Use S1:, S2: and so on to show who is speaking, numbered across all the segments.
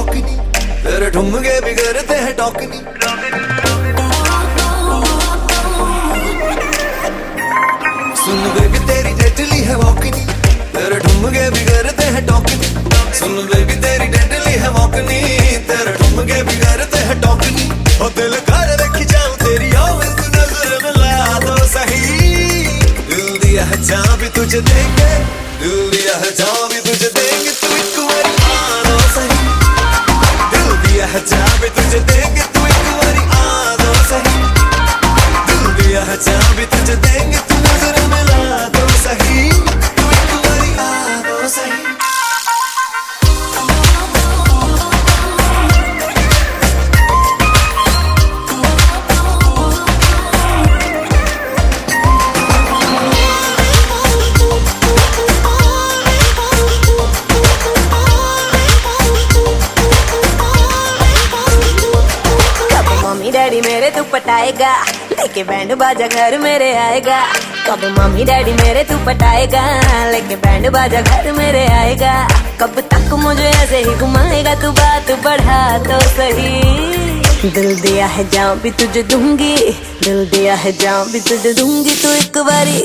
S1: टॉकनी, तेरे ठुमके भी करते हैं टॉकनी। सुन बेबी तेरी डेडली है वॉकनी, तेरे ठुमके भी करते हैं टॉकनी। सुन बेबी तेरी डेडली है वॉकनी, तेरे ठुमके भी करते हैं टॉकनी। ओ दिल कर रखी जाऊं तेरी आवाज़ नजर मिला तो सही। दिल दिया है जहाँ भी तुझे देंगे, दिल दिया है जहाँ भी तुझे देंगे, तू एक बारी आना सही। दिल दिया है जहाँ भी तुझे देंगे, तू एक बारी आना सही। दिल दिया है जहाँ भी तुझे देंगे, तू नजर मिला तो सही, तू एक बारी आना सही।
S2: डैडी मेरे तू पटाएगा, लेके बैंड बाजा घर मेरे आएगा। कब मम्मी डैडी मेरे तू पटाएगा, लेके बैंड बाजा घर मेरे आएगा। कब तक मुझे ऐसे ही घुमाएगा, तू बात बढ़ा तो सही। दिल दिया है जहाँ भी तुझे दूंगी, दिल दिया है जहाँ भी तुझे दूंगी, तू एक बारी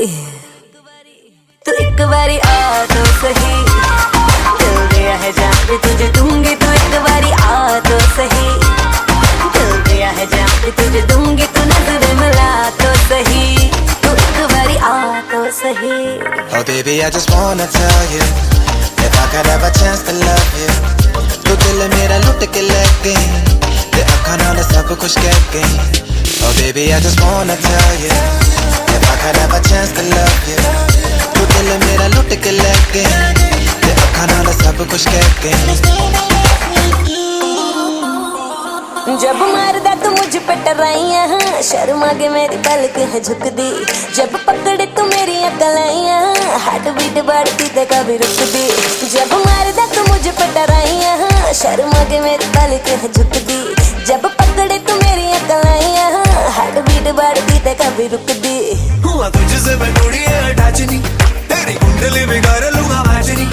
S2: आ तो सही। दिल दिया है जहाँ भी तुझे दूंगी, तू एक बारी आ तो सही। दिल दिया है जहाँ भी तुझे दूंगी, तू नजर मिला तो सही, तू एक बारी आ तो सही।
S3: Oh baby, I just wanna tell you, if I could have a chance to love you, तू दिल मेरा लुट के ले गई, ते अखा नाल सब कुछ कह गई। Oh baby, I just wanna tell you, if I could have a chance to love you, तू दिल मेरा लुट के ले गई, ते अखा नाल सब कुछ कह गई।
S2: जब मारदा तू मुझ पे टराइयां, शर्मा के मेरी पलक है झुक दी। जब पकड़े तू मेरी अकलाइयां, हार्ट बीट बढ़ती ते कभी रुक दी। जब मारदा तू मुझ पे टराइयां, शर्मा के मेरी पलक है झुक दी। जब पकड़े तू मेरी अकलाइयां, हार्ट बीट बढ़ती ते कभी रुक दी।
S1: हुआ तुझसे मैं कुड़ी अटैचनी, तेरी कुंडली बिगाड़ लूंगा मैचनी।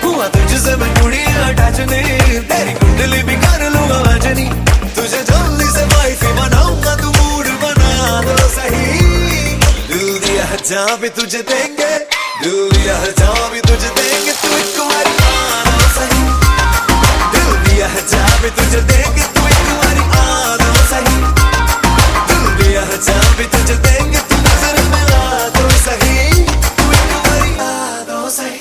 S1: हुआ तुझसे मैं कुड़ी अटैचनी, तेरी कुंडली बिगाड़ लूंगा मैचनी। तुझे जल्दी से वाइफ बनाऊंगा, तू मूड बना दो सही। दिल दिया है जहाँ भी तुझे देंगे, दिल दिया है जहाँ भी तुझे देंगे, तू एक बारी आना सही। दिल दिया है जहाँ भी तुझे देंगे, तू एक बारी आना सही। दिल दिया है जहाँ भी तुझे देंगे, तू नजर मिला तो सही, तू एक बारी आ तो सही।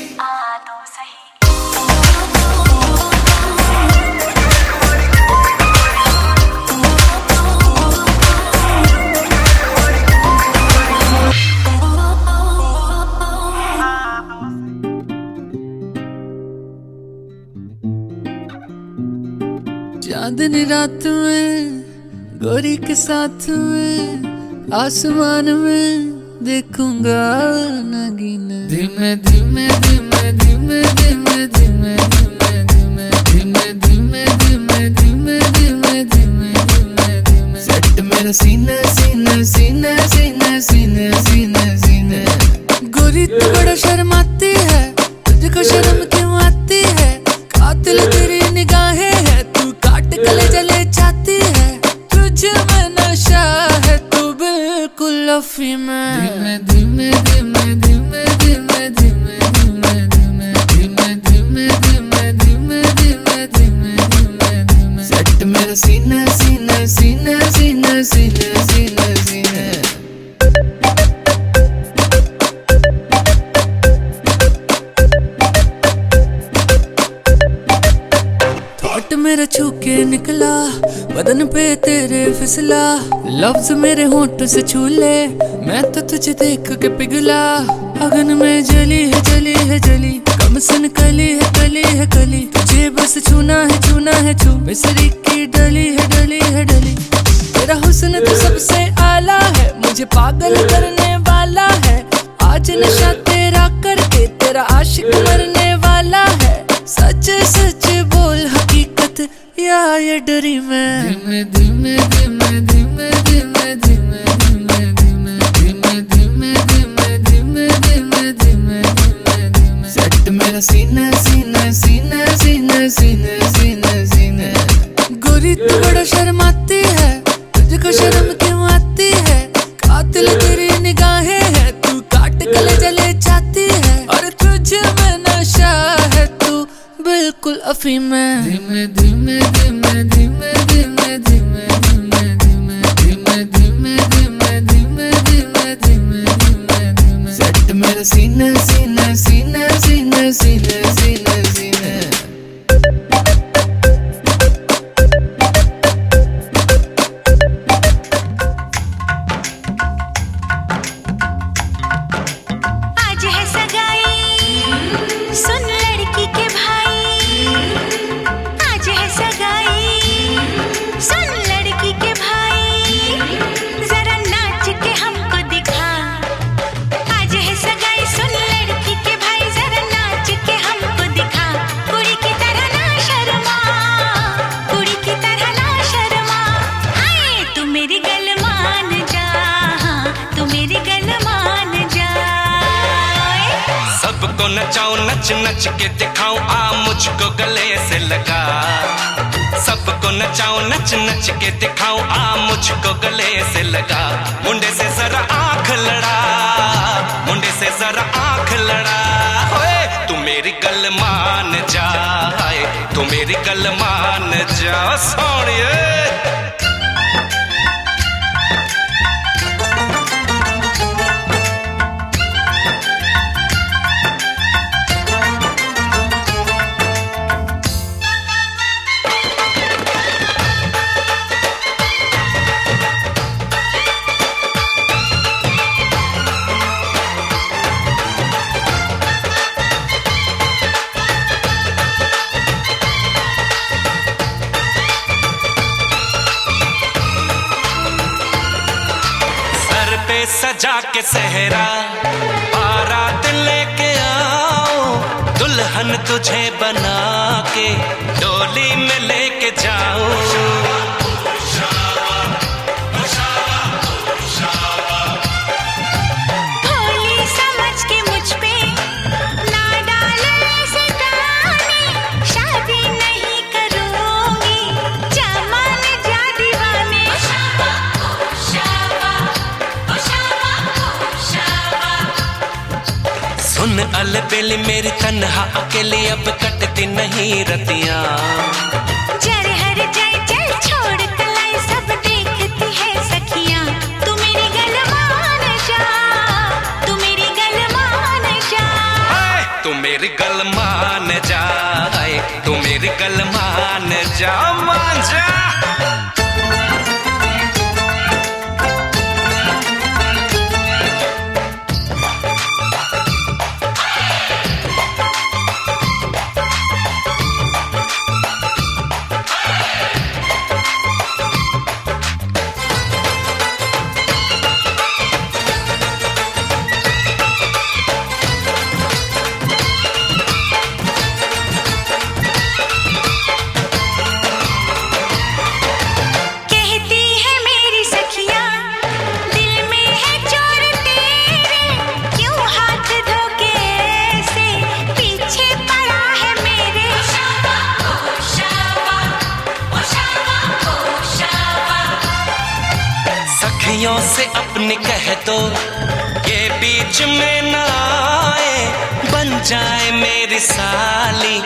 S4: चांदनी रात में गोरी के साथ में, आसमान में देखूंगा नगीन। धीमे धीमे धीमे धीमे धीमे धीमे धीमे धीमे धीमे धीमे धीमे धीमे धीमे धीमे धीमे धीमे सेट मेरा सीना सीना सीना सीना सीना सीना सीना। गोरी तू बड़ा शर्माती है, तुझको शर्म क्यों आती है? कातिल तेरी निगाहें है, तू काट गले जले चाहती है। तुझे में नशा है, तू बिल्कुल अफीम में। धीमे धीमे धीमे धीमे धीमे धीमे धीमे धीमे धीमे धीमे धीमे धीमे धीमे धीमे धीमे सेट मेरा सीना सीना सीना सीना सीना सीना सीना। मेरा छू के निकला, बदन पे तेरे फिसला। लफ्ज मेरे होंठ से छू ले, मैं तो तुझे देख के पिघला। अगन में जली है जली है जली, कम सुन कली है कली है कली। तुझे बस छूना है छू, मिसरी की डली है डली है डली। तेरा हुस्न तो सबसे आला है, मुझे पागल करने वाला है। आज नशा तेरा करके तेरा आशिक मरने वाला है। सच सच बोल हकीकत या ये डरी मैं। धीमे धीमे धीमे धीमे धीमे धीमे धीमे धीमे धीमे धीमे धीमे धीमे धीमे धीमे धीमे धीमे सेट मेरा सीना सीना सीना सीना सीना सीना सीना। माफी मैं धीमे धीमे धीमे धीमे धीमे धीमे धीमे धीमे धीमे धीमे धीमे धीमे धीमे धीमे धीमे सेट मेरे सीने सीने सीने सीने सीने सीने सीने
S1: सबको नचाऊं नच नच के दिखाऊं आ मुझको गले से लगा सबको नचाऊं नच नच के दिखाऊं आ मुझको गले से लगा मुंडे से जरा आंख लड़ा मुंडे से जरा आंख लड़ा ओए तू मेरी गल मान जा तू मेरी गल मान जा सोनिए सजा के सहरा बारात लेके आओ दुल्हन तुझे बना के डोली में लेके जाओ
S5: भोली समझ के मुझ पे ना डालो ऐसे ताने शादी नहीं करूंगी जमान जा दीवाने
S1: सुन अलबेली मेरी तन्हा अकेली अब कटती नहीं रतियां
S5: जर हर जाए चल छोड़ कलाई सब देखती है सखियां तू मेरी गल मान जा तू मेरी गल मान जा
S1: तू मेरी गल मान जा तू मेरी गल मान जा मान जा से अपनी कह दो ये बीच में ना आए बन जाए मेरी साली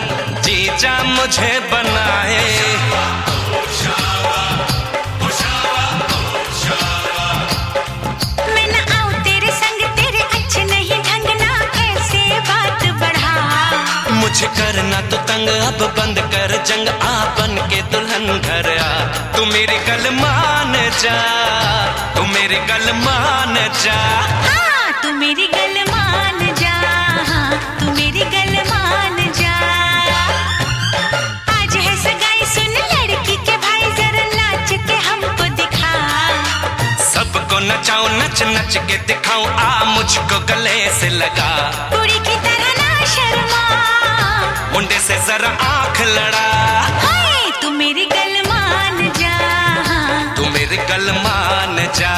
S1: जीजा मुझे बनाए
S5: मैं ना आऊं तेरे संग तेरे अच्छे नहीं ढंग ना ऐसे बात बढ़ा
S1: मुझे करना तो तंग अब बंद कर जंग आ बन के दुल्हन घर आ तू मेरी गल मान जा तू मेरी गल मान जा
S5: हाँ तू मेरी गल मान जा हाँ तू मेरी गल मान जा आज है सगाई सुन लड़की के भाई जरा नाच के हमको दिखा
S1: सबको नचाऊं नच नच के दिखाऊं आ मुझको गले से लगा
S5: कुड़ी की तरह ना शर्मा
S1: मुंडे से जरा आंख लड़ा
S5: हाय तू मेरी गल मान जा
S1: तू मेरी गल मान जा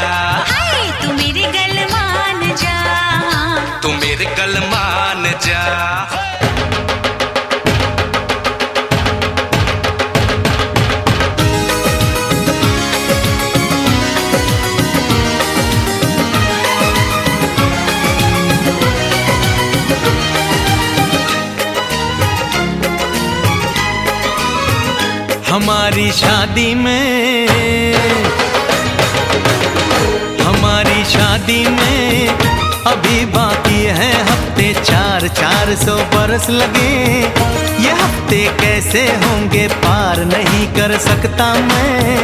S5: हाय तू मेरी गल मान जा
S1: तू मेरी गल मान जा हमारी शादी में, हमारी शादी में अभी बाकी है हफ्ते 400 बरस लगे। ये हफ्ते कैसे होंगे पार नहीं कर सकता मैं,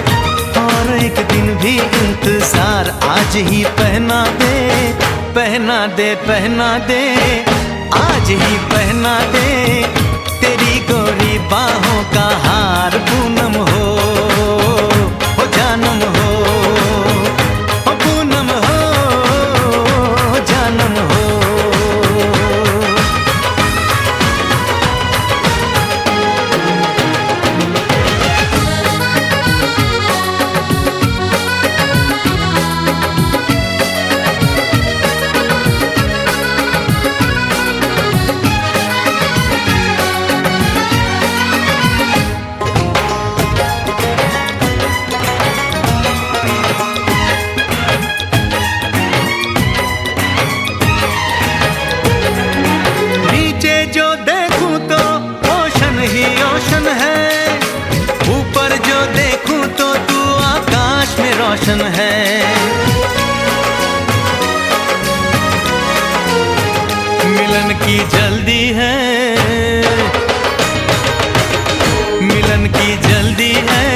S1: और एक दिन भी इंतजार आज ही पहना दे, पहना दे, पहना दे, आज ही पहना दे तेरी गोरी बाहों का हार। पूनम हो जानम हो, पूनम हो जानम हो। रोशन है मिलन की जल्दी है, मिलन की जल्दी है,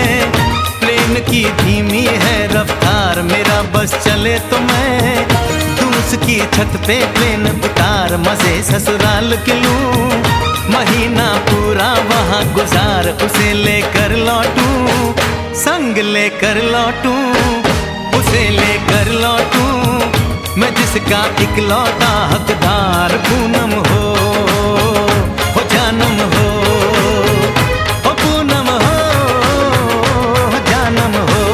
S1: प्लेन की धीमी है रफ्तार। मेरा बस चले तो मैं दूं उसकी छत पे प्लेन उतार, मजे ससुराल के लूं, महीना पूरा वहाँ गुजार। उसे लेकर लौटूं, संग लेकर लौटूं, उसे लेकर लौटूं मैं जिसका इकलौता हकदार। पूनम हो जानम हो, पूनम हो जानम हो।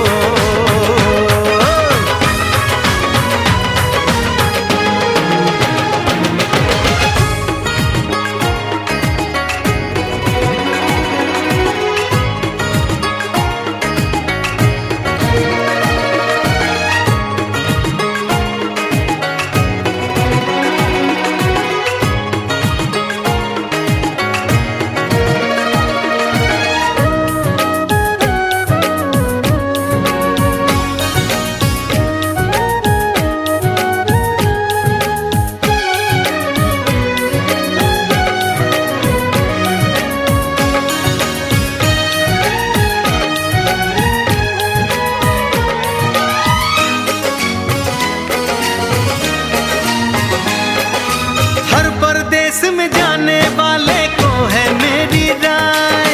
S1: में जाने वाले को है मेरी राय,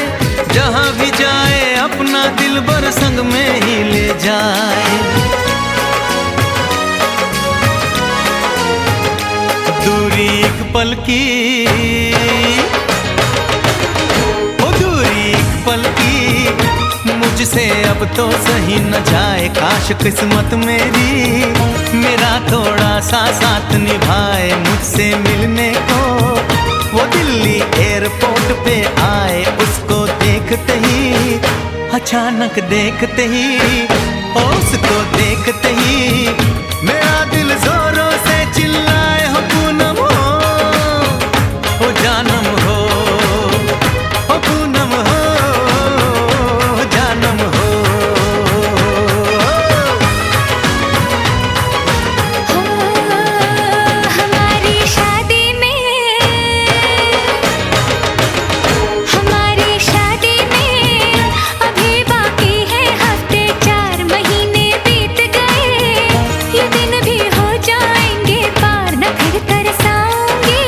S1: जहां भी जाए अपना दिलबर संग में ही ले जाए। दूरी एक पल की, ओ दूरी एक पल की, मुझसे अब तो सही न जाए। काश किस्मत मेरी मेरा थोड़ा सा साथ निभाए, मुझसे मिलने को वो दिल्ली एयरपोर्ट पे आए। उसको देखते ही, अचानक देखते ही, उसको देखते ही मेरा दिल जोरों से चिल्लाए, हो पूनम हो जानम हो, पूनम हो जानम हो।
S5: हमारी शादी में, हमारी शादी में अभी बाकी है हफ्ते 4 महीने बीत गए। ये दिन भी हो जाएंगे पार, न फिर तरसाऊंगी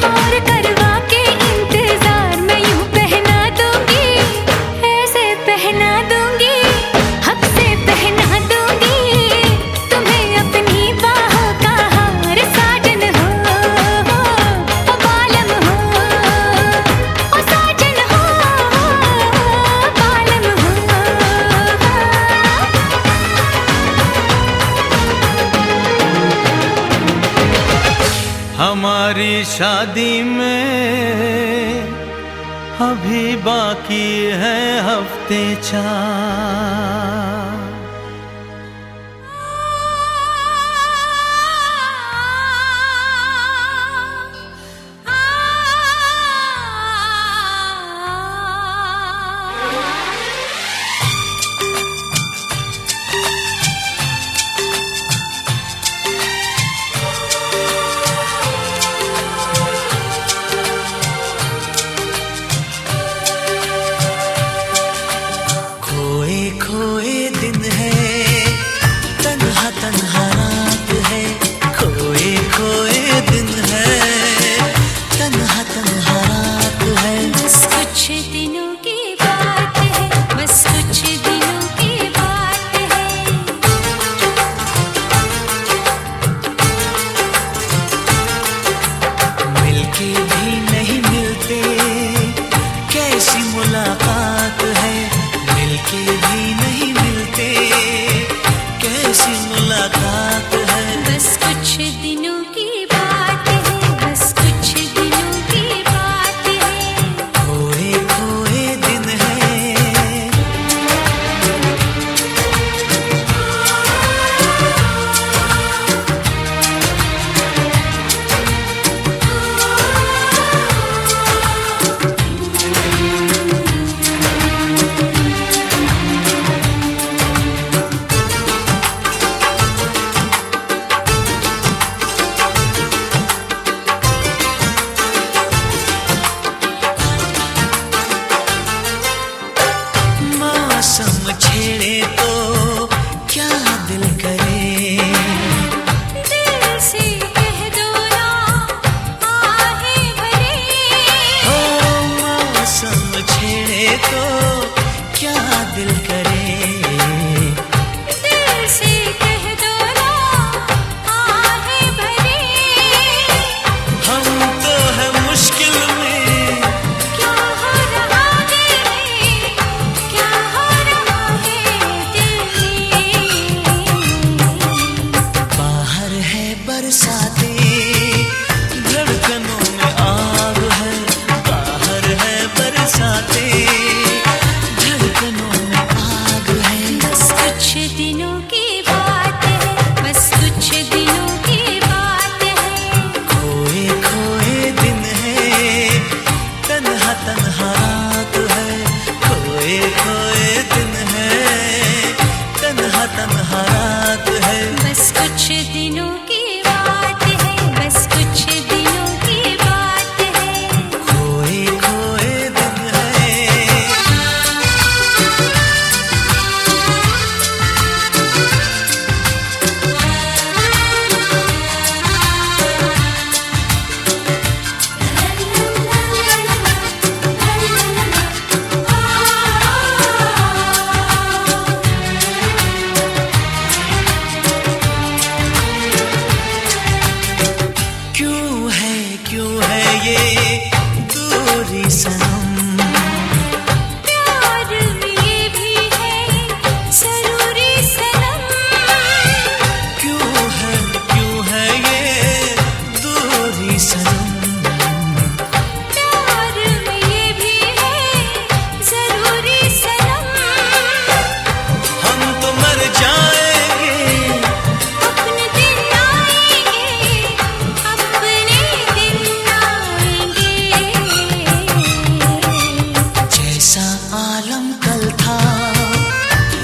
S5: और करवा के इंतजार मैं यूं पहना दूंगी, ऐसे पहना दूंगी, हक से पहना दूंगी तुम्हें अपनी बाहों का हार। साजन हो ओ बालम हो, ओ साजन हो बालम हो।
S1: हमारी शादी में अभी बाकी है हफ्ते 4। सी मुलाकात है।
S5: बस कुछ दिनों की बात है, बस कुछ दिनों की बात है।
S1: खोए खोए दिन है। मौसम छेड़े तो क्या दिल करे,
S5: दिल से कह दो ना आहें भरे।
S1: ओ मौसम छेड़े तो क्या दिल करे,
S5: दिल से कह दो ना आहें भरे।
S1: हम तो है मुश्किल में।
S5: क्या हो रहा दिल में, क्या हो रहा है दिल में।
S1: बाहर है बरसाते, धड़कनों में आग है। बाहर है बरसाते, धड़कनों में आग है।
S5: बस कुछ दिनों की बात है, बस कुछ दिनों की बात है।
S1: खोए खोए दिन है, तन्हा तन्हा रात है। खोए खोए दिन है, तन्हा तन्हा रात है।
S5: बस कुछ दिनों की बात है, बस कुछ दिनों की बात है।
S1: खोए खोए दिन है। क्यों है ये दूरी सनम।
S5: प्यार में ये भी है जरूरी सनम।
S1: क्यों है ये दूरी सनम।
S5: प्यार में ये भी है जरूरी सनम।
S1: हम तो मर जाएंगे,
S5: अपने दिन आएंगे, अपने दिन आएंगे।
S1: जैसा आलम कल था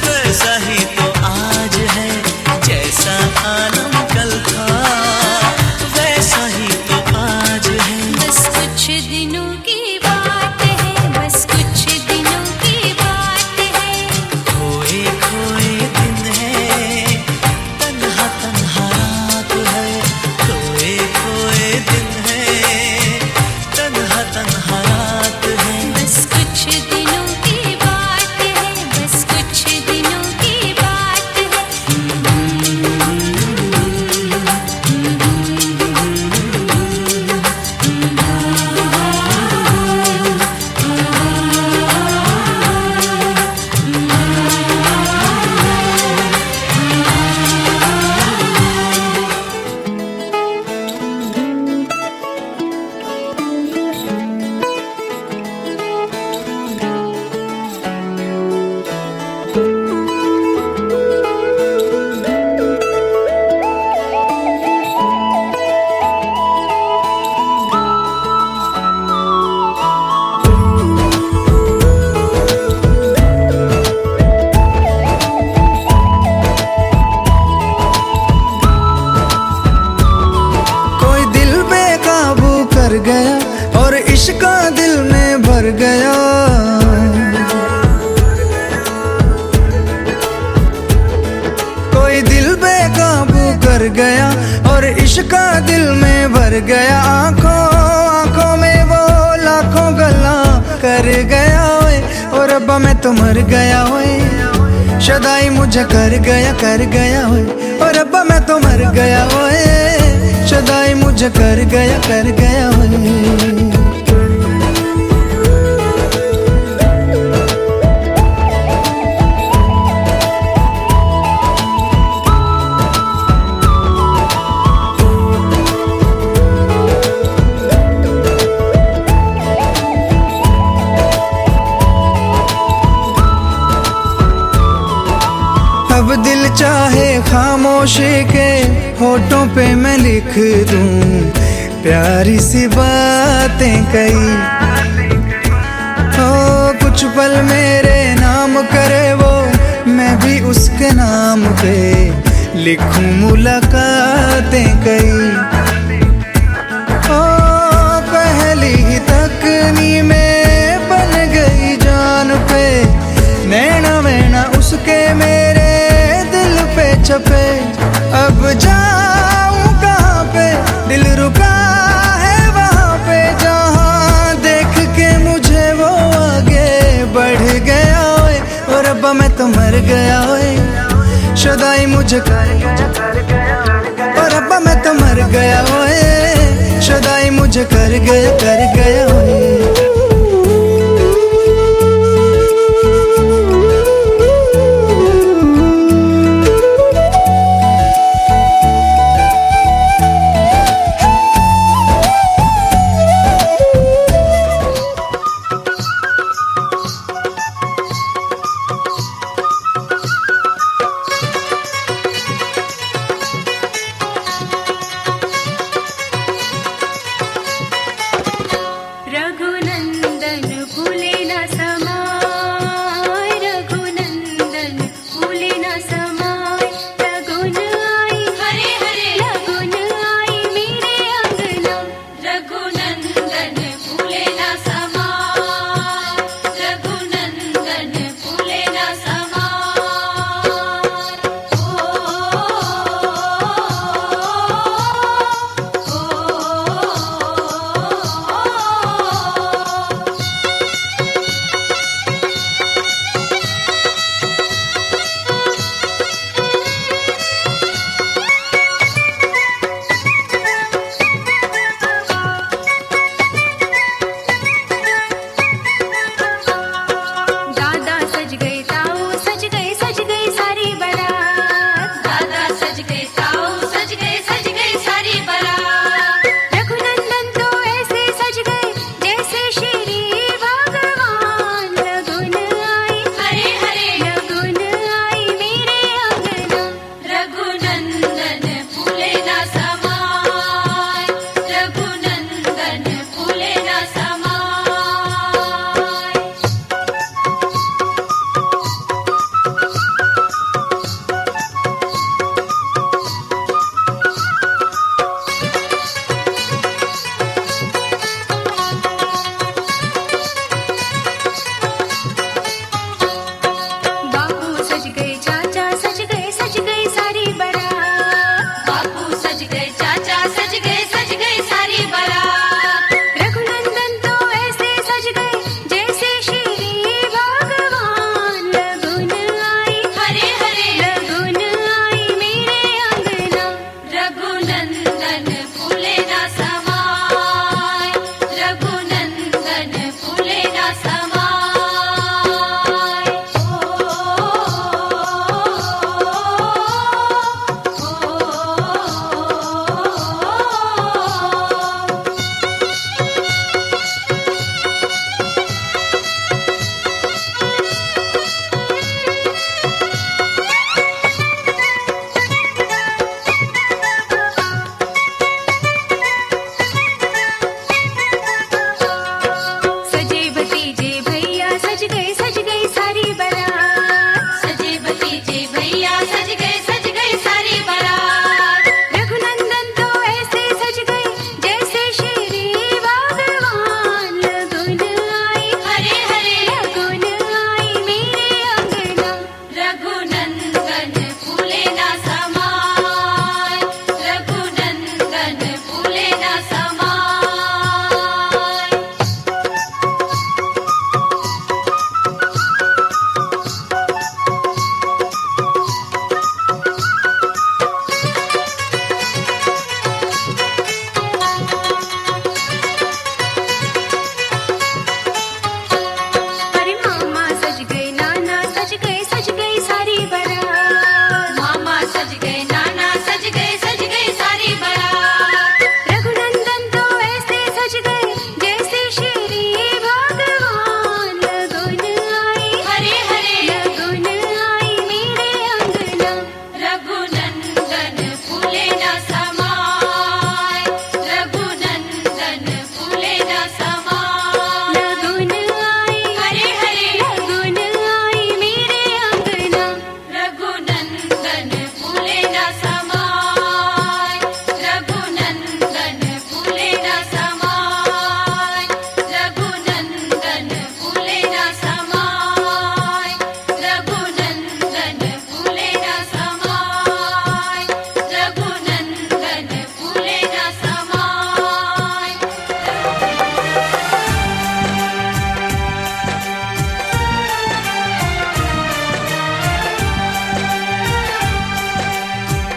S1: वैसा ही तो आज है। जैसा आलम कल था वैसा ही तो आज है।
S5: बस कुछ दिनों की बात है, बस कुछ दिनों की बात है।
S1: खोए खोए दिन है, तन्हा तन्हा रात है। खोए खोए दिन है, तन्हा तन्हा रात है।
S5: बस कुछ दिनों की बात है, बस कुछ दिनों की बात है।
S3: कोई दिल बेकाबू कर गया और इश्क दिल में भर गया। कोई दिल बेकाबू कर गया और इश्क दिल में भर गया। आंखों में वो लाखों गल्ला कर गया ओए, और रब्बा मैं तो मर गया ओए। शदाई मुझे कर गया ओए, और रब्बा मैं तो मर गया ओए। शदाई मुझे कर गया ओए।
S6: अब दिल चाहे खामोशी के होठों पे मैं लिख दूं प्यारी सी बातें कई। हो कुछ पल मेरे नाम करे वो, मैं भी उसके नाम पे लिखूं मुलाकातें कई। ओ पहली ही तकनी में बन गई जान पे, नैना वैना उसके मेरे दिल पे छपे। अब जाऊं कहाँ पे, दिल रुका है वहाँ पे जहाँ देख के मुझे वो आगे बढ़ गया ओए। और रब्बा मैं तो मर गया ओए, शुदाई मुझे कर गया। और रब्बा मैं तो मर गया ओए, शुदाई मुझे कर गया ओए।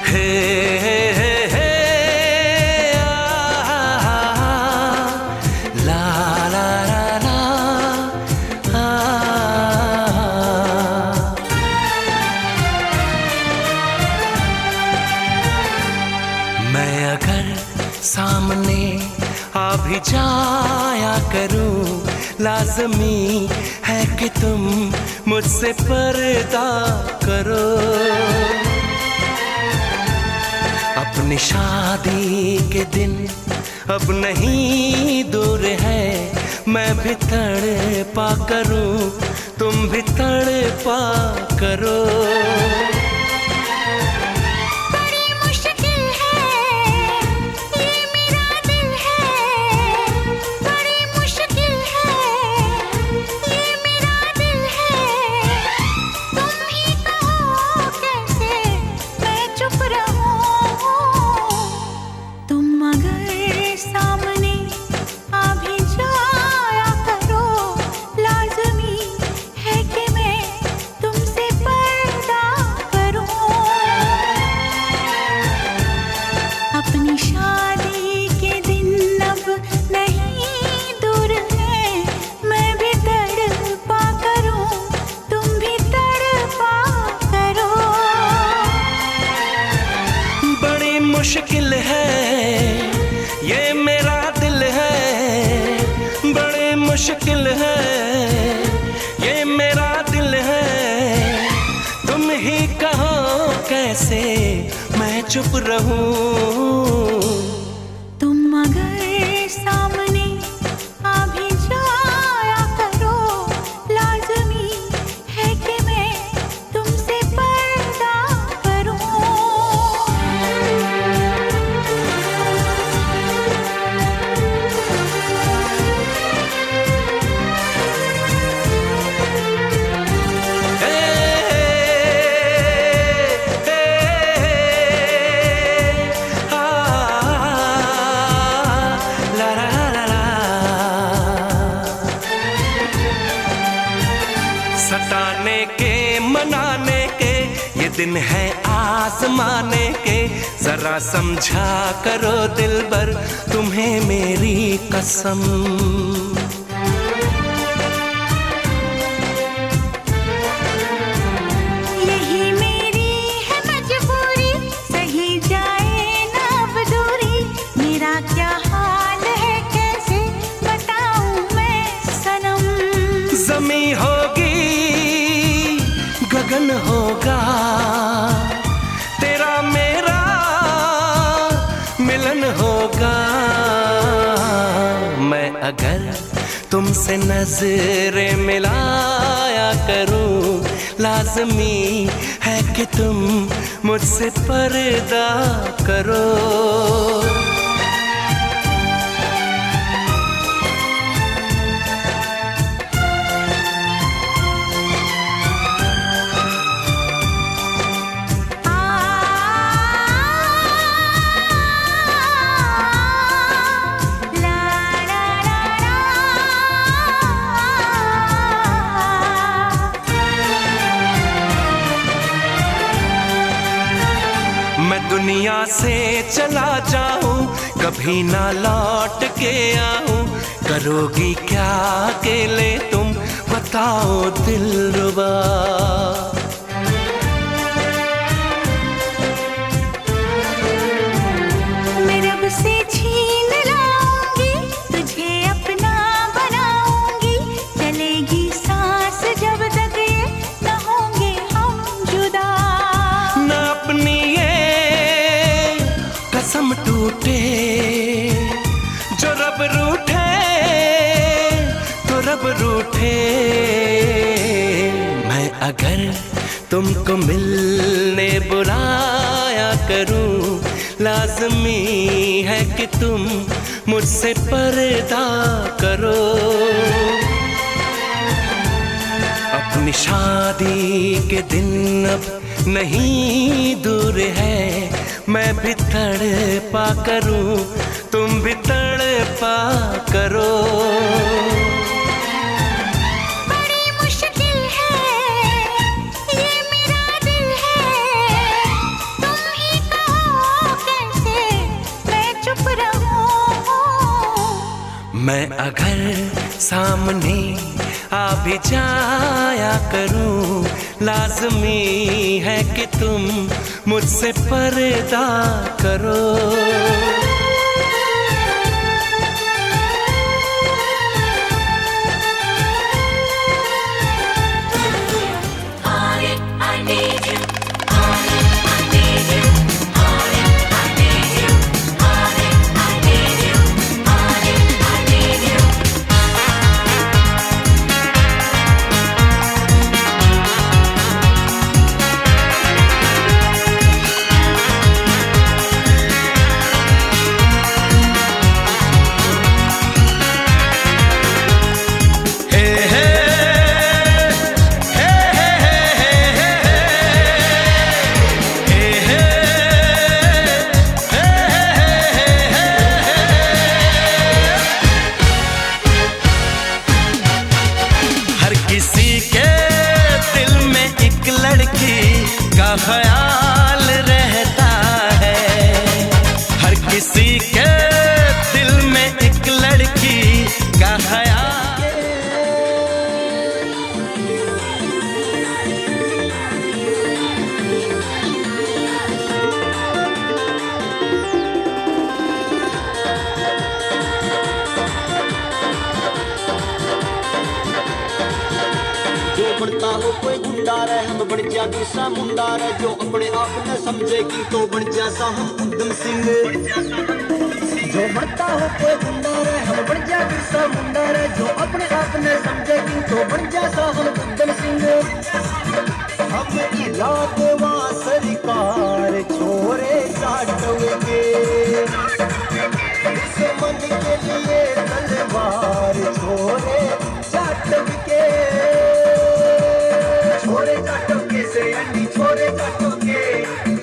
S1: हे हे हे ला ला ला ला मैं अगर सामने आ भी जाया करूं, लाज़मी है कि तुम मुझसे पर्दा करो। अपनी शादी के दिन अब नहीं दूर है, मैं भी तड़पा करूं, तुम भी तड़पा करो। मुश्किल है ये मेरा दिल है, बड़े मुश्किल है ये मेरा दिल है। तुम ही कहो कैसे मैं चुप रहूं।
S5: तुम अगर सामने आ भी जाया करो, लाज़मी है कि मैं तुमसे पर्दा करूं।
S1: सताने के मनाने के ये दिन है आजमाने के, जरा समझा करो दिलबर तुम्हें मेरी कसम।
S5: यही मेरी है मजबूरी, सही जाए ना अब दूरी। मेरा क्या हाल है कैसे बताऊं मैं सनम।
S1: ज़मी होगी गगन होगा, तेरा मेरा मिलन होगा। मैं अगर तुमसे नजरें मिलाया करूं, लाज़मी है कि तुम मुझसे पर्दा करो। मैं दुनिया से चला जाऊं, कभी ना लौट के आऊं। करोगी क्या अकेले तुम बताओ दिलरुबा।
S5: मैं रब से छीन लाऊंगी, तुझे अपना बनाऊंगी। चलेगी सांस जब तक ये न होंगे हम जुदा।
S1: न अपनी कसम टूटे, जो रब रूठे तो रब रूठे। मैं अगर तुमको मिलने बुलाया करूं, लाज़मी है कि तुम मुझसे पर्दा करो। अपनी शादी के दिन अब नहीं दूर है, मैं भी तड़पा करूं, तुम भी तड़पा करो।
S5: बड़ी मुश्किल है ये मेरा दिल है, तुम ही
S1: अगर सामने आ भी जाया करूं, लाज़मी है कि तुम मुझसे पर्दा करो। ख्याल रहता है, हर किसी के दिल में एक लड़की का ख्याल।
S7: बनता हो कोई गुंडा रहे, हम बन जा दूसरा मुंडा रहे, जो अपने आप न समझेगी तो बन जैसा हम उधम सिंह। जो बनता हो कोई गुंडा रहे, हम बन जा दूसरा मुंडा रहे, जो अपने आप न समझेगी तो बन जैसा हम उधम सिंह। हम इलाके वहाँ सरकार छोरे काटोगे, दुश्मन के लिए तलवार छोरे चाटोगे। छोरे चाटोगे से अंडी छोरे चाटोगे,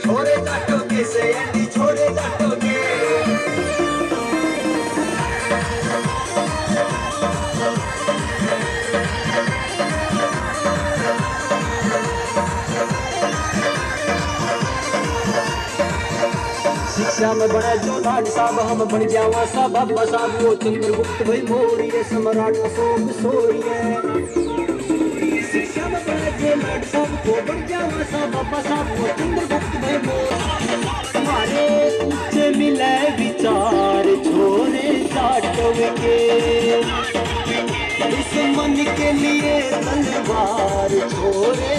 S7: छोरे चाटोगे से अंडी छोरे चाटोगे। शिक्षा में बड़ा जो लाड साहब, हम बन जावा सा बाबा साहब। वो चंद्रगुप्त भाई मोरिये, सम्राट अशोक सोरिये। शिक्षा में बड़ा जो लाड साहब, वो बन जावा सा बाबा साहब। वो चंद्रगुप्त भाई मोरिये। तुम्हारे ऊंचे मिले विचार छोरे चाटोगे, दुश्मन के लिए तलवार छोरे।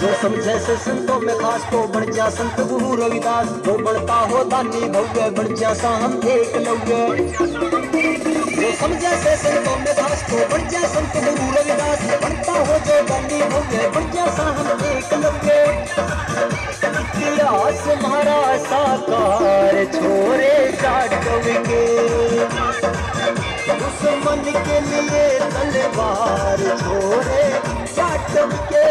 S7: जो समझे से संतों में खास तो बन जा संत गुरु रविदास। जो बढ़ता हो दानी भव्य बन जा सा हम एक लव्य। जो समझे से संतों में खास तो बन जा संत गुरु रविदास। बढ़ता हो जो दानी भव्य बन जा सा हम एक लव्य। इतिहास हमारा साकार छोरे चाटोगे, दुश्मन के लिए तलवार छोरे चाटोगे।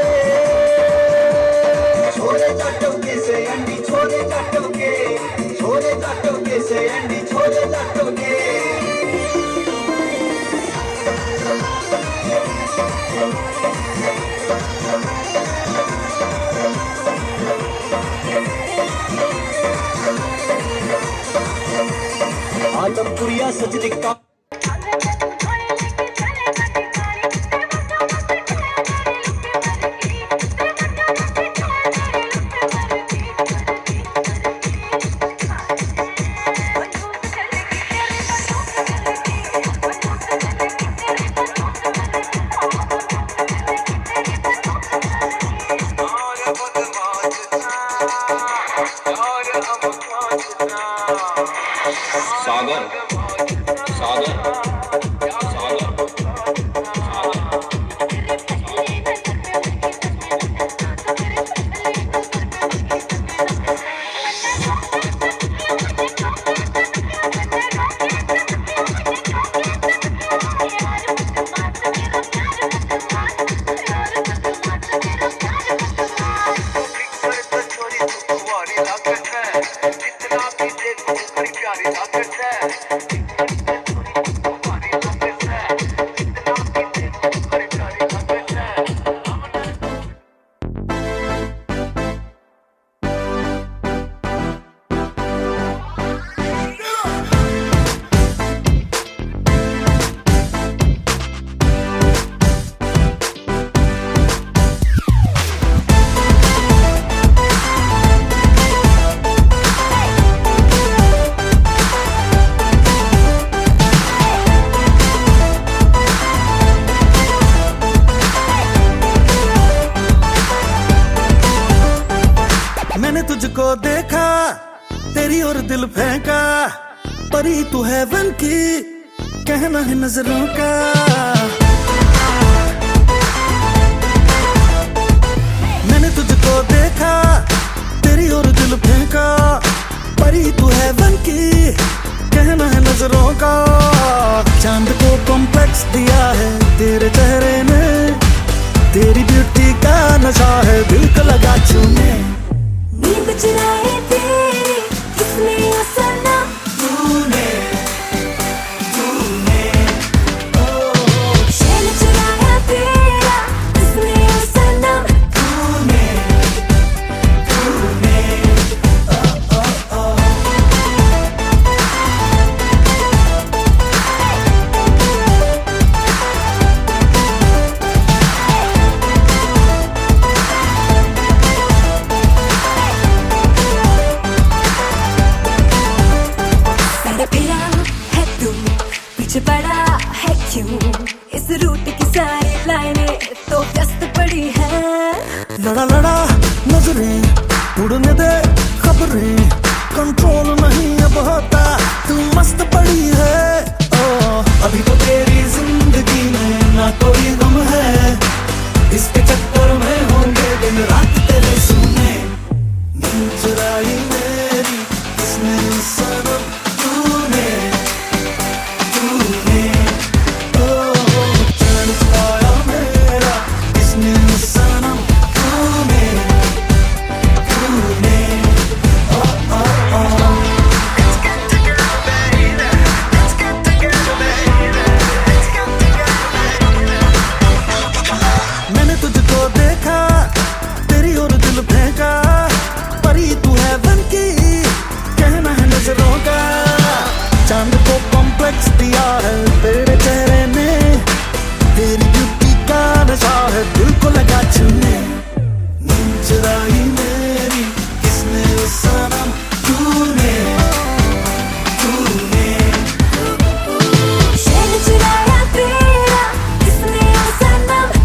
S7: छोरे चाटोगे से अंडी छोरे चाटोगे, छोरे चाटोगे से अंडी छोरे चाटोगे। आदमपुरिया सच दिखता
S8: सागर सागर सागर
S1: जितना भी देखो बड़ी प्यारी ताकत है। तुझको देखा तेरी और दिल फेंका, परी तू हेवन की कहना है नजरों का। मैंने तुझको देखा तेरी और दिल फेंका, परी तू हेवन की कहना है नजरों का। चांद को कॉम्प्लेक्स दिया है तेरे चेहरे ने, तेरी ब्यूटी का नशा है दिल को लगा छूने।
S2: नींद चुराए तेरी किसने ओ सनम,
S1: तूने
S2: चैन चुराया तेरा किसने ओ सनम। तड़पिया है तू, पीछे पड़ा है क्यों, इस रूट की सारी लाइनें तो व्यस्त पड़ी है।
S1: लड़ा लड़ा नजरें उड़ने दे खबरें, कंट्रोल नहीं अब होता तू मस्त पड़ी है। ओ अभी तो तेरी जिंदगी में ना कोई गम है, इसके चक्कर में होंगे दिन रात तेरे सुने। नींद चुराई मेरी किसने सनम, तूने चैन चुराया मेरा किसने सनम, तूने मैंने तुझको देखा तेरी और दिल फेंका, परी तू हेवन की कहना है नजरों का। चांद को कॉम्प्लेक्स दिया है तेरे चेहरे ने, तेरी ब्यूटी का नशा है दिल को लगा छूने। नींद चुराई मेरी किसने सनम, तूने
S2: चैन चुराया तेरा किसने ओ सनम।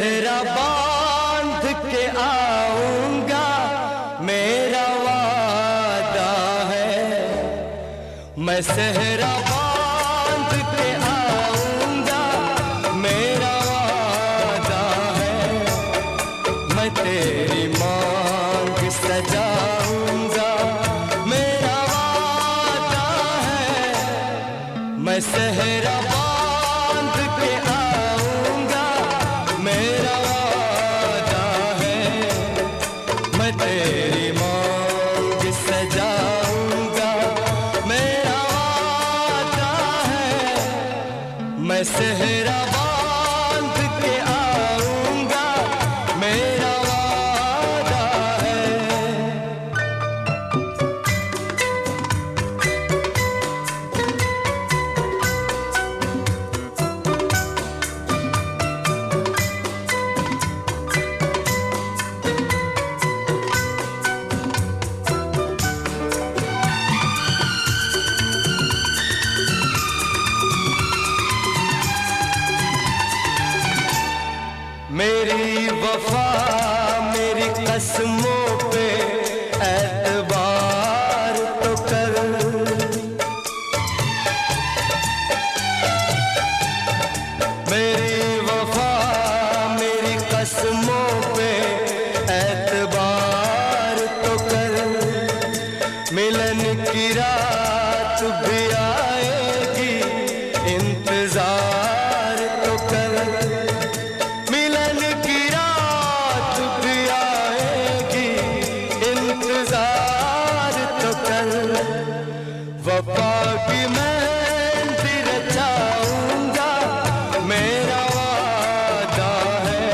S1: सेहरा बांध के आऊंगा, मेरा वादा है। मैं सेहरा बांध के आऊंगा, मेरा वादा है। मैं तेरी मांग सजाऊंगा, मेरा वादा है। मैं सेहरा बांध के आऊंगा, मेरा वादा है। मैं तेरी मांग सजाऊंगा, मेरा वादा है। मैं सेहरा बांध के आऊंगा, मेरा वादा है। मेरी वफा मेरी कसमों पे एतबार तो कर। मेरी वफा मेरी कसमों पे एतबार तो कर। मिलन की रात भी आएगी, इंतजार तो कर। मिलन की रात भी आएगी, इंतजार तो कर। वफा की मेहंदी रचाऊंगा, मेरा वादा है।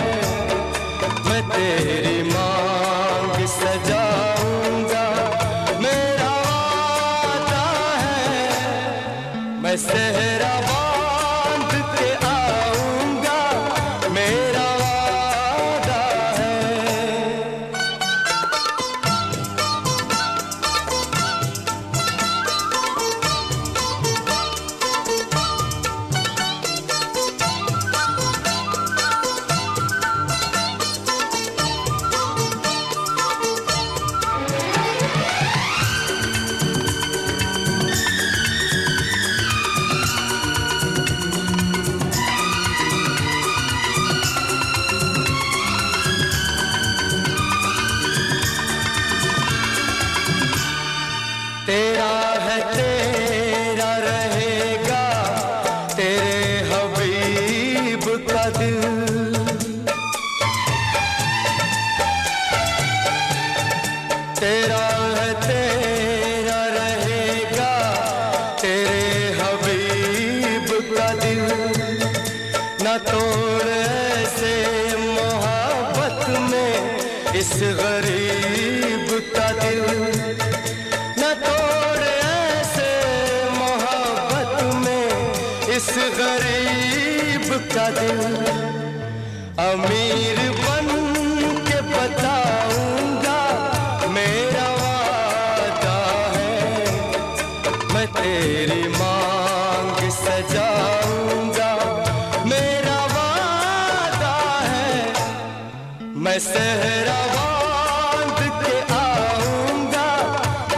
S1: मैं तेरी मांग सजाऊंगा, मेरा वादा है। मैं सेहरा बांध के आऊंगा, मेरा वादा है। तेरा है तेरा रहेगा, तेरे हबीब का दिल। तेरा है तेरा रहेगा, तेरे हबीब का दिल। न तोड़ ऐसे मोहब्बत में इस गरीब का दिल। न तोड़ ऐसे मोहब्बत में इस गरीब का दिल। अमीर बन के बताऊंगा, मेरा वादा है। मैं तेरी मांग सजाऊंगा, मेरा वादा है। मैं सेहरा बांध के आऊंगा,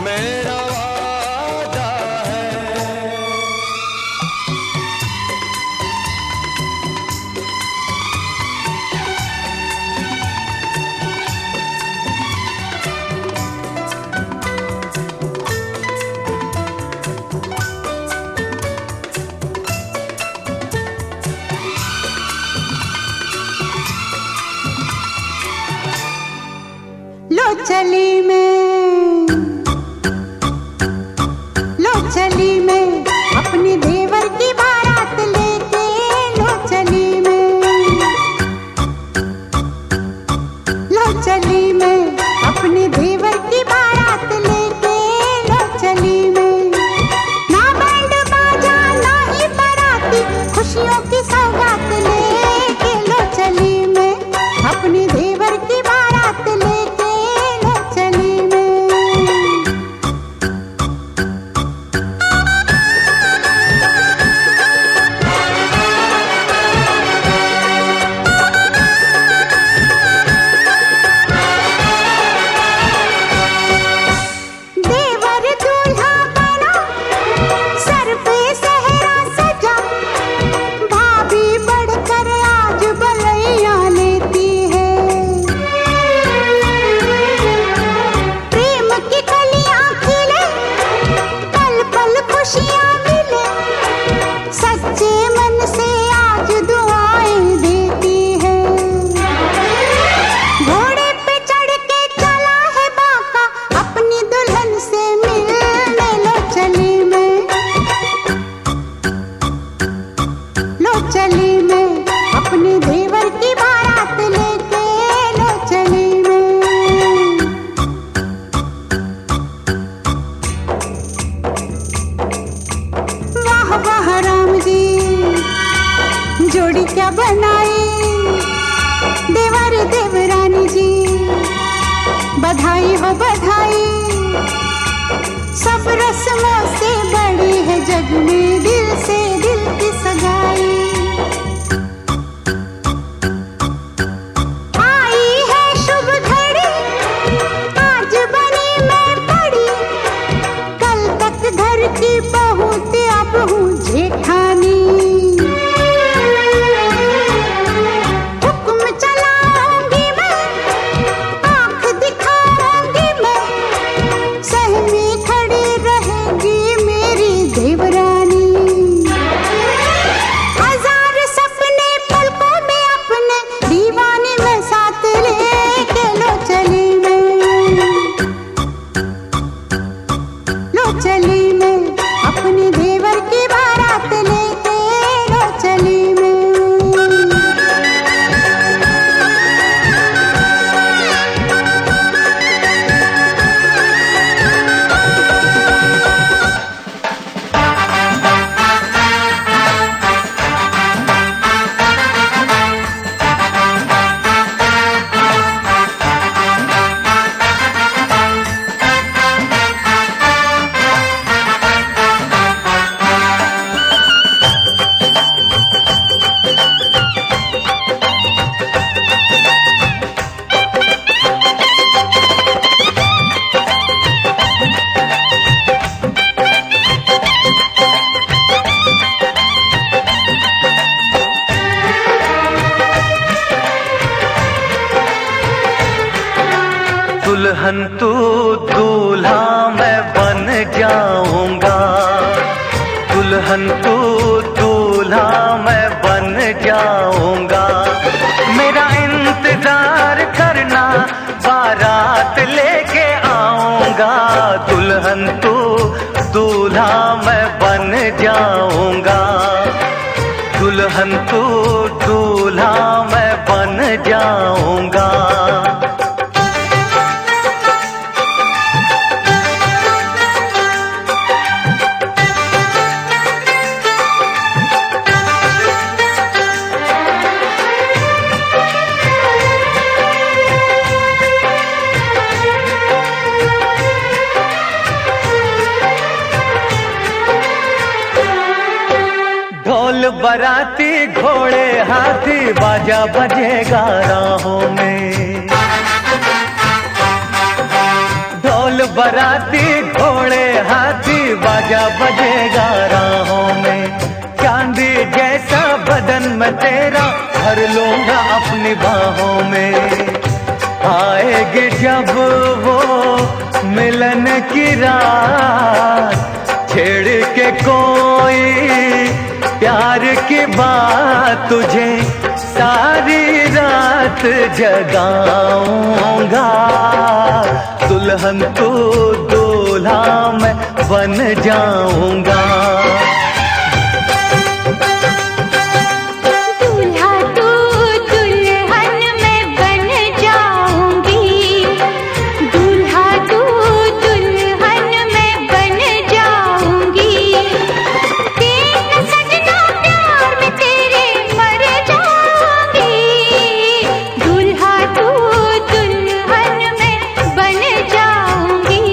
S1: मेरा वादा है।
S9: लो चली मैं, लो चली मैं अपनी देवर की बारात लेके। लो चली मैं, लो चली मैं अपनी देवर की बारात लेके। लो चली मैं, ना बैंड बाजा ना ही बाराती, खुशियों की सौगात लेके। लो चली मैं अपनी देवर की बारात लेके। लो चली सजने दिल से दिल की सगाई। आई है शुभ घड़ी, आज बनी मैं बड़ी, कल तक घर की बहू थी अब हूँ जेठानी। हुक्म चलाऊंगी मैं, आंख दिखाऊंगी मैं, सहमी खड़ी रहेगी मेरी देवरानी। हजार सपने पलकों में अपने दीवाने में साथ लेके लो चली मैं, लो चली मैं अपने देवर की बारात लेके लो चली मैं।
S10: दुल्हन तू दूल्हा मैं बन जाऊंगा, दुल्हन तू दूल्हा मैं बन जाऊंगा। मेरा इंतजार करना, बारात लेके आऊंगा। दुल्हन तू दूल्हा मैं बन जाऊंगा, दुल्हन तू दूल्हा मैं बन जाऊंगा। ढोल बराती घोड़े हाथी बाजा बजेगा राहों में, ढोल बराती घोड़े हाथी बाजा बजेगा राहों में। चांदी जैसा बदन में तेरा भर लूंगा अपनी बाहों में। आएगी जब वो मिलन की रात, छेड़ के कोई प्यार की बात, तुझे सारी रात जगाऊंगा। दुल्हन तू दूल्हा मैं बन जाऊंगा।
S5: दूल्हा तू दुल्हन मैं बन जाऊंगी, दूल्हा तू दुल्हन मैं बन जाऊंगी। देख सजना प्यार में तेरे मर जाऊंगी, दूल्हा तू दुल्हन मैं बन जाऊंगी।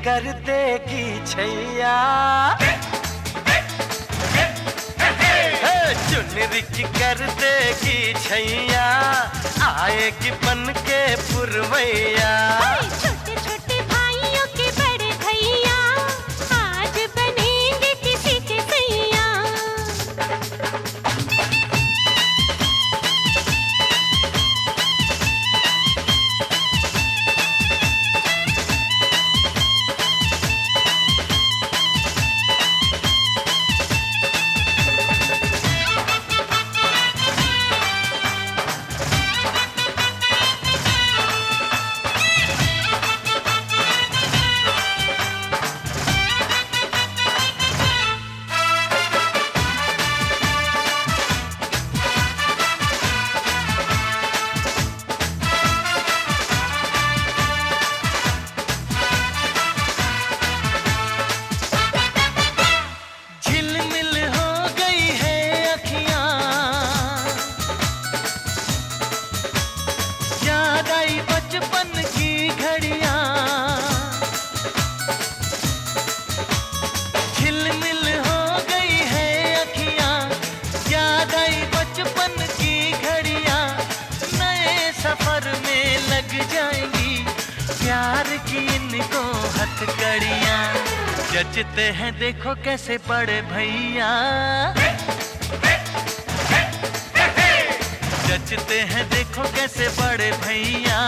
S10: कर देगी छैया, चुनरी की कर देगी छैया, आएगी बन के पुरवैया।
S5: छोटे छोटे भाइयों के बड़े भैया आज बनेंगे किसी के सैया।
S10: बचपन की घड़ियां, झिलमिल हो गई है अखियां, याद आई बचपन की घड़ियां, नए सफर में लग जाएंगी प्यार की इनको हथकड़ियां। जचते हैं देखो कैसे बड़े भैया, जचते हैं देखो कैसे बड़े भैया,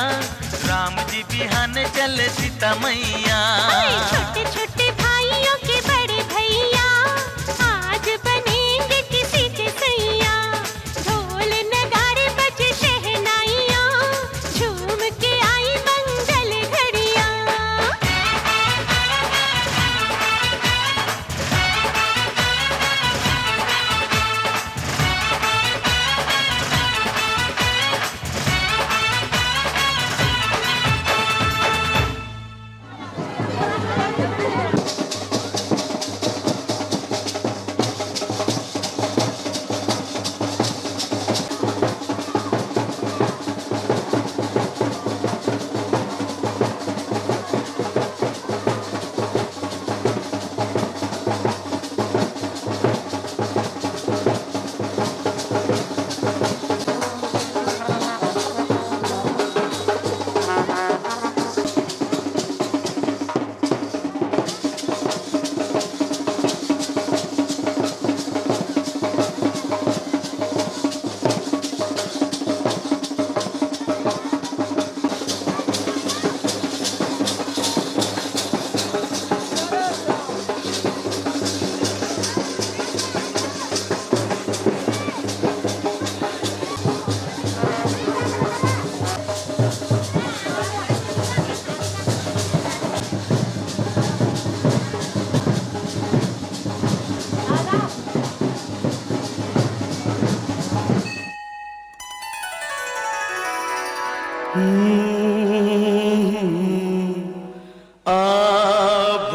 S10: राम जी बिहाने चले सीता मैया।
S5: छोटे छोटे भाइयों के बड़े भैया आज बनेंगे किसी के सैया। ढोल नगाड़े बजे शहनाइयाँ, झूम के आई मंगल घड़ियाँ।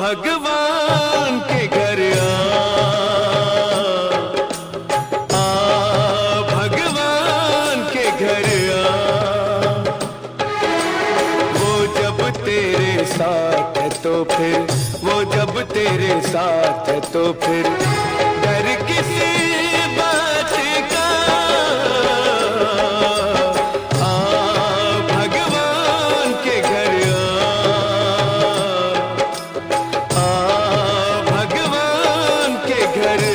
S10: भगवान के घर भगवान के घर वो जब तेरे साथ है तो फिर, वो जब तेरे साथ है तो फिर डर किसी बात का। भगवान के घर भगवान के घर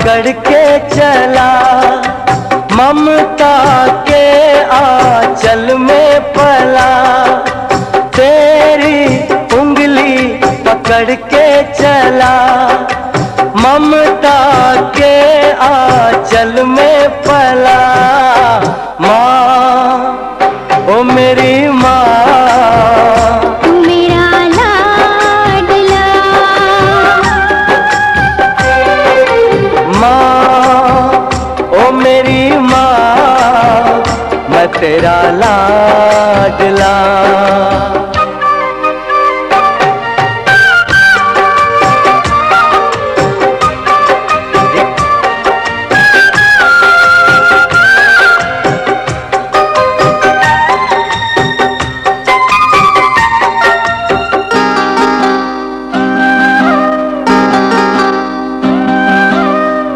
S11: पकड़ के चला, ममता के आंचल में पला, तेरी उंगली पकड़ के चला, ममता के आंचल में पला। माँ ओ मेरी माँ,
S5: मेरा लाडला,
S11: माँ ओ मेरी माँ, मैं तेरा लाडला।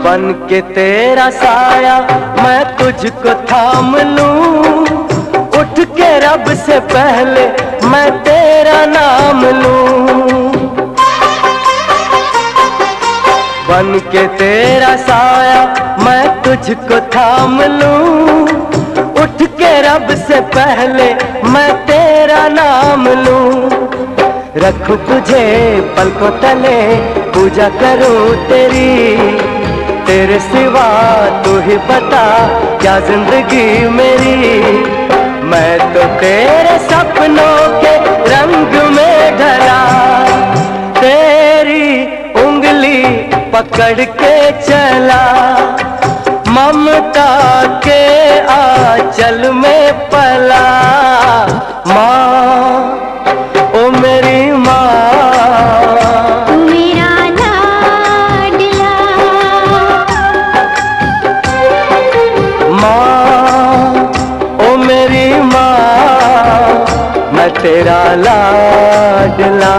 S11: बन के तेरा साया मैं तुझको थाम लूं, उठ के रब से पहले मैं तेरा नाम लूं। बन के तेरा साया मैं तुझको थाम लूं, उठ के रब से पहले मैं तेरा नाम लूं। रखूं तुझे पलकों तले, पूजा करूं तेरी, तेरे सिवा तू ही बता क्या जिंदगी मेरी। मैं तो तेरे सपनों के रंग में ढला, तेरी उंगली पकड़ के चला, ममता के आंचल में पला। माँ ओ मेरी माँ, तेरा लाडला।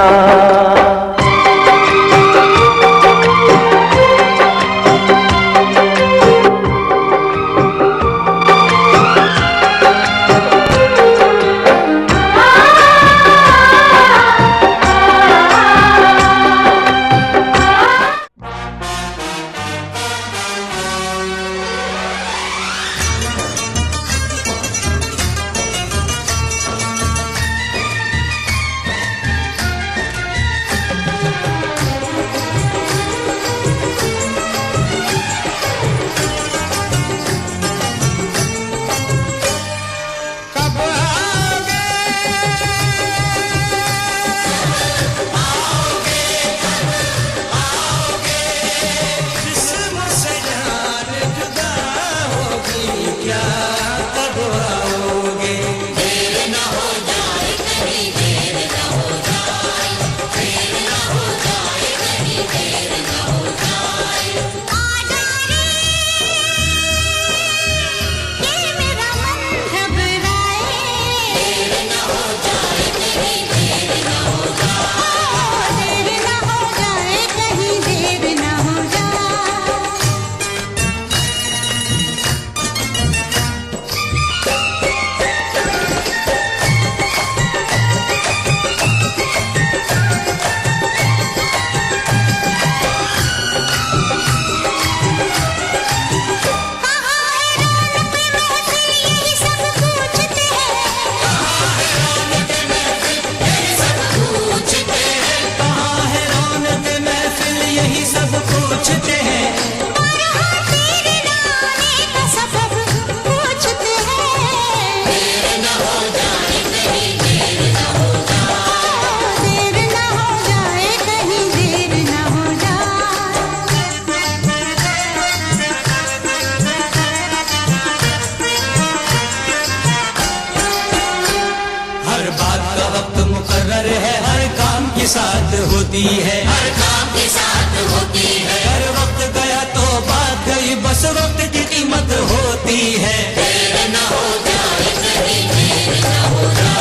S1: साथ होती है, हर काम के साथ होती है। हर वक्त गया तो बात गई, बस वक्त की कीमत होती है। देर न हो जाए कहीं, देर न हो जाए।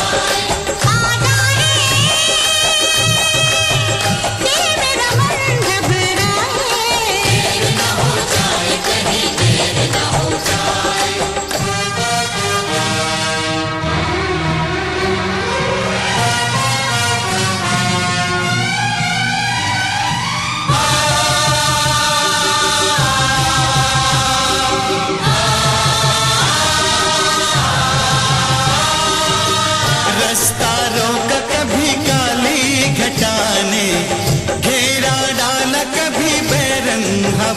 S1: मेरा मन घबराए, देर न हो जाए कहीं, देर न हो जाए।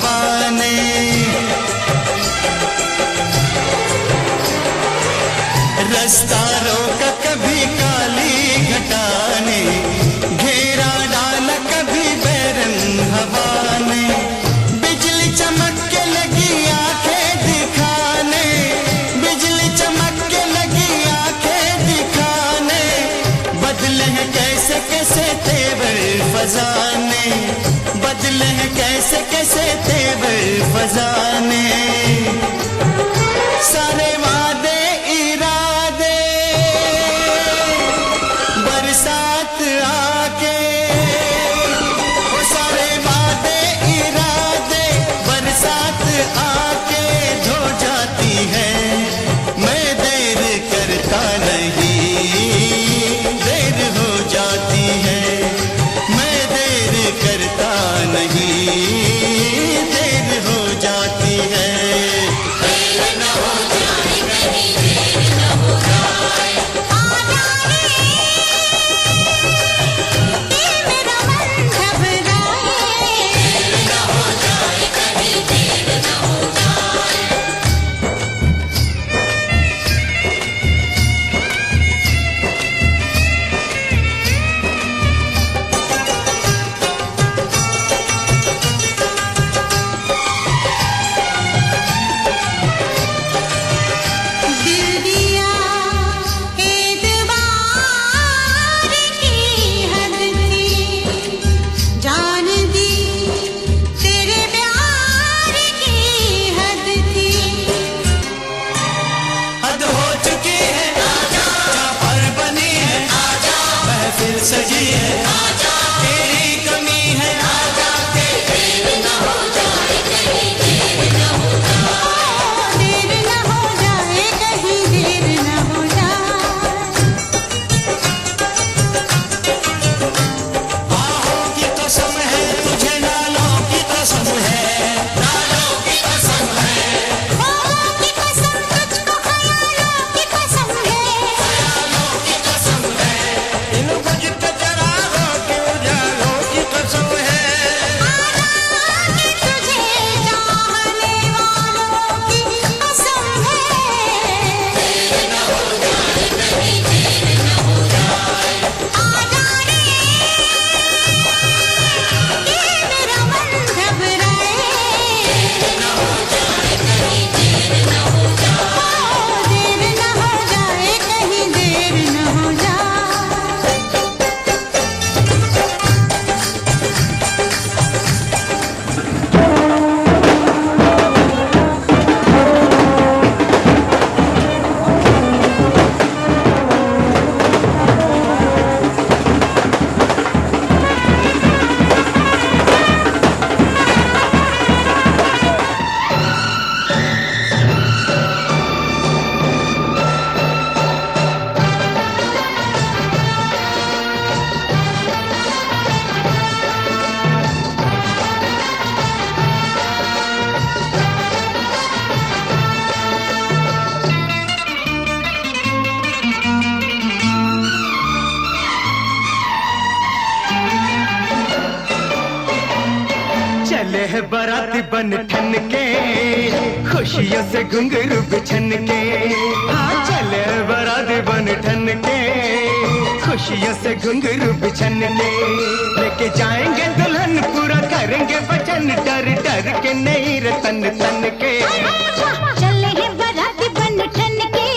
S1: हवा ने। रास्ता रोका कभी काली घटा ने, घेरा डाला कभी बैरंग हवा ने। बिजली चमक के लगी आंखें दिखाने, बिजली चमक के लगी आंखें दिखाने। बदले हैं कैसे कैसे तेवर फजाने, बदले हैं कैसे कैसे तेवर फजाने। सारे वादे इरादे बरसात आके, वो सारे वादे इरादे बरसात आके धो जाती है। मैं देर करता नहीं, देर हो जाती है। मैं देर करता नहीं, देर हो जाती है। सजी है तेरी कमी है, देर न हो जाए कहीं, देर न हो जाए, देर न हो जाए कहीं, देर न हो जाए। बाहों की कसम है तुझे, नालों की कसम है, नालों की कसम है। बाहों की कसम तुझको, ख्यालों की कसम है, ख्यालों की कसम है। इन भजते चरागों के उजालों की कसम है, आजादी तुझे चाहने वालों की कसम है। देर न हो जाए कहीं, देर न हो जाए, आजा रे ये मेरा मन घबराए। देर न हो जाए कहीं, देर न हो जाए, देर न हो जाए कहीं, देर न हो जाए।
S10: चले है बाराती बन ठन के, खुशियों से घुंघरू बिछन के। हाँ चले है बाराती बन ठन के, खुशियों से घुंघरू बिछन के। लेके जाएंगे दुल्हन पूरा करेंगे वचन, डर डर के नहीं रे तन तन के।
S5: चले हैं बाराती बन ठन के,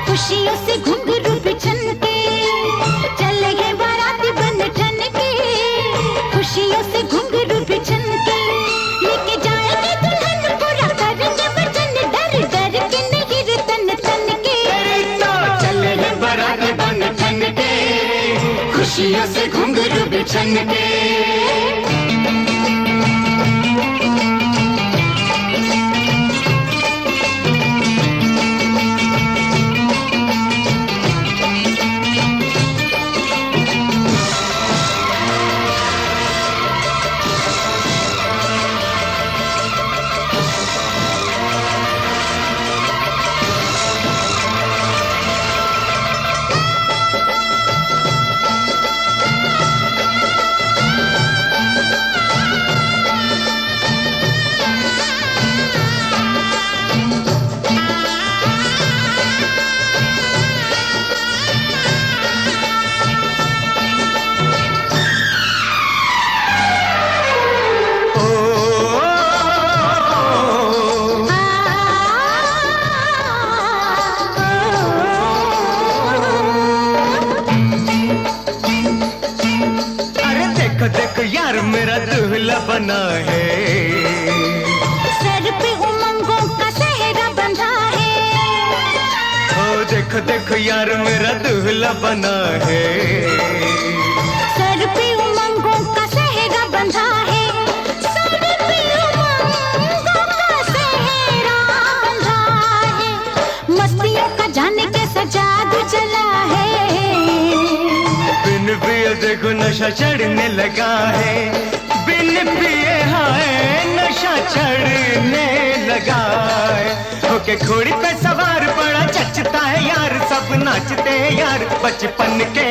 S5: खुशियों से घुंघरू बिछन के। चले हैं बाराती बन ठन के, खुशियों से घुंघरू बिछन के। लेके जाएंगे दुल्हन पूरा करेंगे वचन, डर डर के नहीं रे तन तन के।
S10: तो चले हैं बाराती बन ठन के, खुशियों से घुंघरू बिछन के। देखो देखो यार मेरा दूल्हा बना है।
S5: सर पे उमंगों का सेहरा बंधा है, सर पे उमंगों का सेहरा बंधा है, मस्तियों का जाने कैसा जादू चला है।
S10: बिन पिए देखो नशा चढ़ने लगा है, बिन पिए हाय नशा चढ़ने लगा है। होके घोड़ी पे सवार बड़ा चचता है यार, सब नाचते हैं यार बचपन के।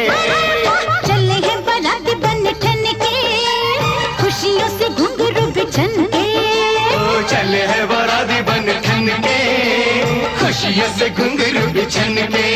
S5: चले हैं बारात बन ठन के, खुशियों से घुंघरू बिछन के।
S10: ओ चले हैं बारात बन ठन के, खुशियों से घुंघरू बिछन के।